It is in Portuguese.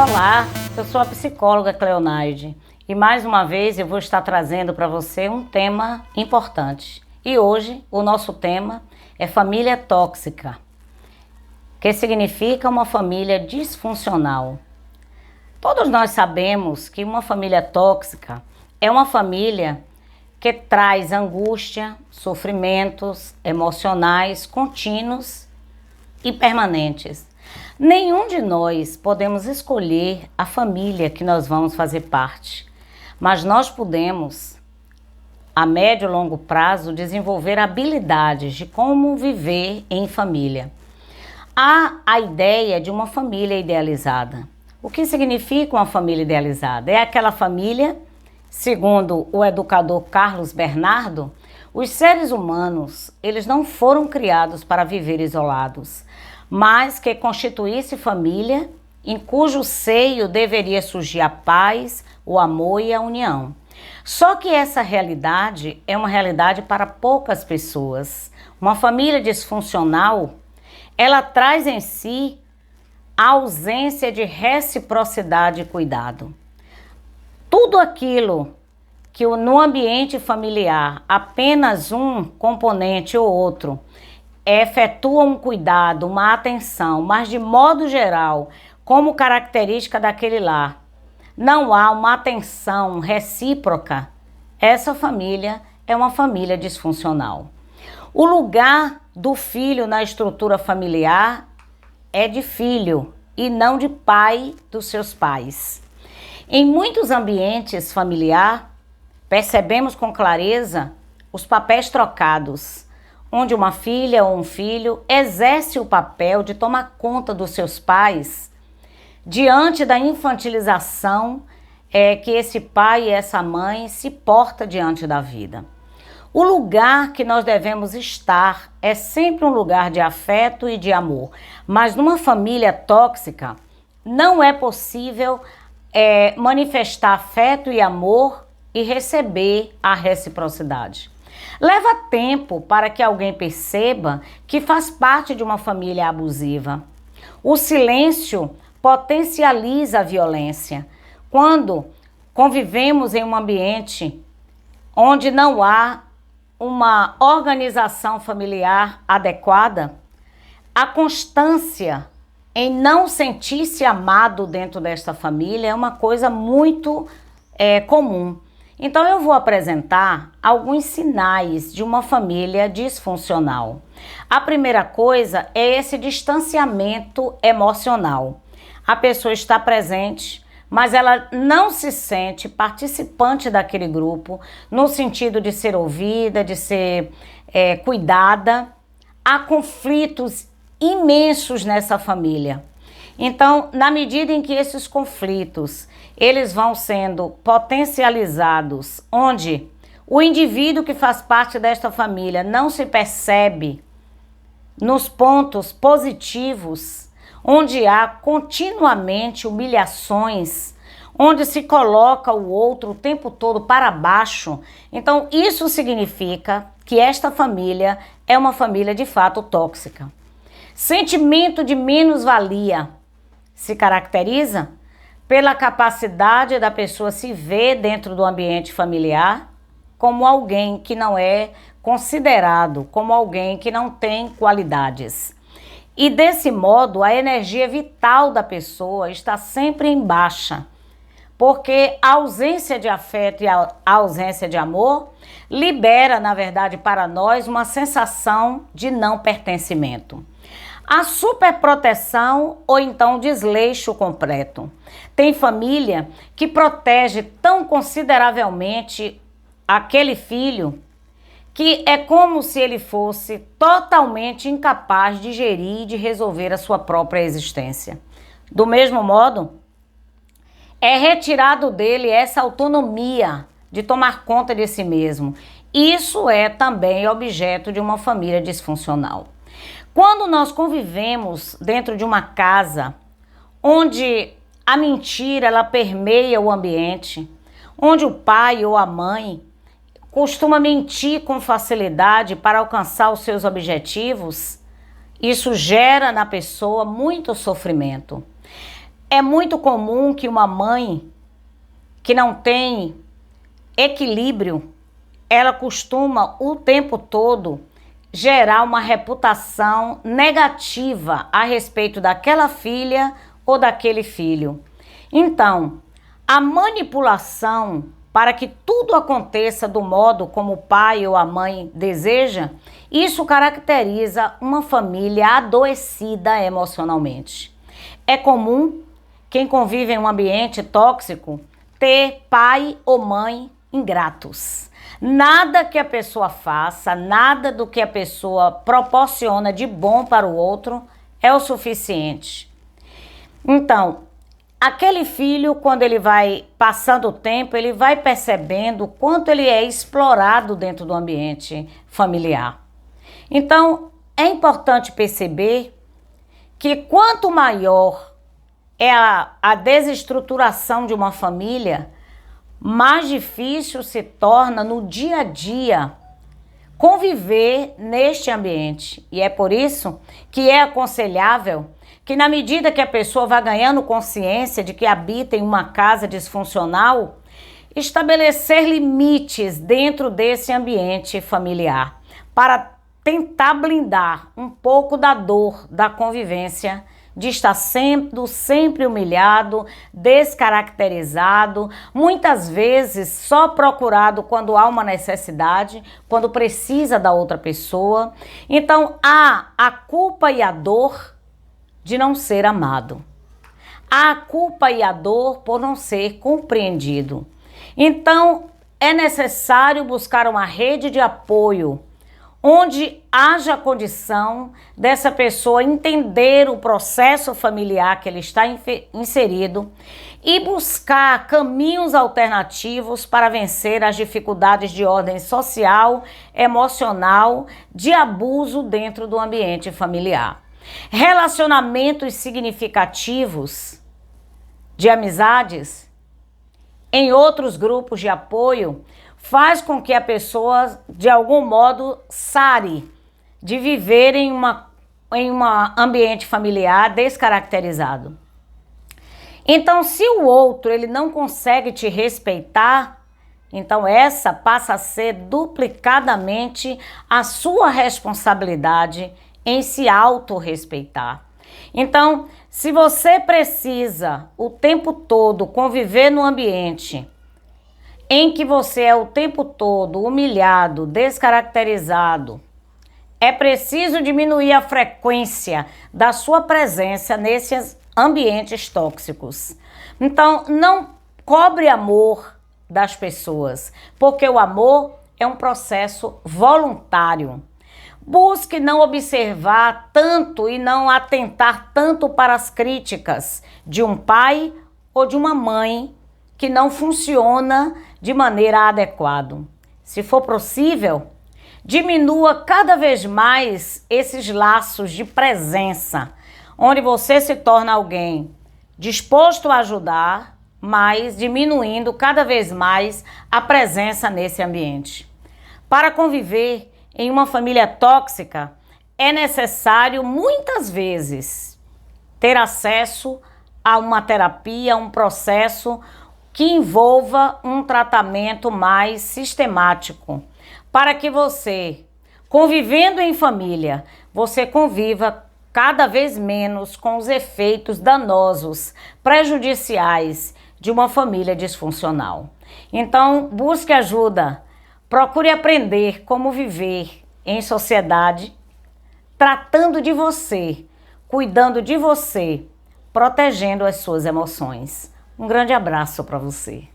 Olá, eu sou a psicóloga Cleonaide e mais uma vez eu vou estar trazendo para você um tema importante. E hoje o nosso tema é família tóxica, que significa uma família disfuncional. Todos nós sabemos que uma família tóxica é uma família que traz angústia, sofrimentos emocionais contínuos e permanentes. Nenhum de nós podemos escolher a família que nós vamos fazer parte, mas nós podemos, a médio e longo prazo, desenvolver habilidades de como viver em família. Há a ideia de uma família idealizada. O que significa uma família idealizada? É aquela família, segundo o educador Carlos Bernardo, os seres humanos, eles não foram criados para viver isolados, mas que constituísse família em cujo seio deveria surgir a paz, o amor e a união. Só que essa realidade é uma realidade para poucas pessoas. Uma família disfuncional, ela traz em si a ausência de reciprocidade e cuidado. Tudo aquilo que no ambiente familiar apenas um componente ou outro efetua um cuidado, uma atenção, mas de modo geral, como característica daquele lar, não há uma atenção recíproca, essa família é uma família disfuncional. O lugar do filho na estrutura familiar é de filho e não de pai dos seus pais. Em muitos ambientes familiares, percebemos com clareza os papéis trocados, onde uma filha ou um filho exerce o papel de tomar conta dos seus pais diante da infantilização que esse pai e essa mãe se porta diante da vida. O lugar que nós devemos estar é sempre um lugar de afeto e de amor, mas numa família tóxica não é possível manifestar afeto e amor e receber a reciprocidade. Leva tempo para que alguém perceba que faz parte de uma família abusiva. O silêncio potencializa a violência. Quando convivemos em um ambiente onde não há uma organização familiar adequada, a constância em não sentir-se amado dentro desta família é uma coisa muito comum. Então eu vou apresentar alguns sinais de uma família disfuncional. A primeira coisa é esse distanciamento emocional. A pessoa está presente, mas ela não se sente participante daquele grupo, no sentido de ser ouvida, de ser cuidada. Há conflitos imensos nessa família. Então, na medida em que esses conflitos eles vão sendo potencializados, onde o indivíduo que faz parte desta família não se percebe nos pontos positivos, onde há continuamente humilhações, onde se coloca o outro o tempo todo para baixo, então isso significa que esta família é uma família de fato tóxica. Sentimento de menos-valia se caracteriza pela capacidade da pessoa se ver dentro do ambiente familiar como alguém que não é considerado, como alguém que não tem qualidades. E desse modo, a energia vital da pessoa está sempre em baixa, porque a ausência de afeto e a ausência de amor libera, na verdade, para nós uma sensação de não pertencimento. A superproteção ou então desleixo completo. Tem família que protege tão consideravelmente aquele filho que é como se ele fosse totalmente incapaz de gerir e de resolver a sua própria existência. Do mesmo modo, é retirado dele essa autonomia de tomar conta de si mesmo. Isso é também objeto de uma família disfuncional. Quando nós convivemos dentro de uma casa onde a mentira ela permeia o ambiente, onde o pai ou a mãe costuma mentir com facilidade para alcançar os seus objetivos, isso gera na pessoa muito sofrimento. é muito comum que uma mãe que não tem equilíbrio, ela costuma o tempo todo gerar uma reputação negativa a respeito daquela filha ou daquele filho. Então, a manipulação para que tudo aconteça do modo como o pai ou a mãe deseja, isso caracteriza uma família adoecida emocionalmente. É comum quem convive em um ambiente tóxico ter pai ou mãe ingratos. Nada que a pessoa faça, nada do que a pessoa proporciona de bom para o outro é o suficiente. Então, aquele filho, quando ele vai passando o tempo, ele vai percebendo o quanto ele é explorado dentro do ambiente familiar. Então, é importante perceber que quanto maior é a desestruturação de uma família, mais difícil se torna no dia a dia conviver neste ambiente. E é por isso que é aconselhável que, na medida que a pessoa vai ganhando consciência de que habita em uma casa disfuncional, estabelecer limites dentro desse ambiente familiar para tentar blindar um pouco da dor da convivência, de estar sendo sempre humilhado, descaracterizado, muitas vezes só procurado quando há uma necessidade, quando precisa da outra pessoa. Então há a culpa e a dor de não ser amado. Há a culpa e a dor por não ser compreendido. Então é necessário buscar uma rede de apoio onde haja condição dessa pessoa entender o processo familiar que ele está inserido e buscar caminhos alternativos para vencer as dificuldades de ordem social, emocional, de abuso dentro do ambiente familiar. Relacionamentos significativos de amizades em outros grupos de apoio faz com que a pessoa, de algum modo, sare de viver em um ambiente familiar descaracterizado. Então, se o outro ele não consegue te respeitar, então essa passa a ser duplicadamente a sua responsabilidade em se autorrespeitar. Então, se você precisa o tempo todo conviver no ambiente em que você é o tempo todo humilhado, descaracterizado, é preciso diminuir a frequência da sua presença nesses ambientes tóxicos. Então, não cobre amor das pessoas, porque o amor é um processo voluntário. Busque não observar tanto e não atentar tanto para as críticas de um pai ou de uma mãe que não funciona de maneira adequada. Se for possível, diminua cada vez mais esses laços de presença, onde você se torna alguém disposto a ajudar, mas diminuindo cada vez mais a presença nesse ambiente. Para conviver em uma família tóxica, é necessário muitas vezes ter acesso a uma terapia, um processo que envolva um tratamento mais sistemático, para que você, convivendo em família, você conviva cada vez menos com os efeitos danosos, prejudiciais de uma família disfuncional. Então, busque ajuda, procure aprender como viver em sociedade, tratando de você, cuidando de você, protegendo as suas emoções. Um grande abraço para você.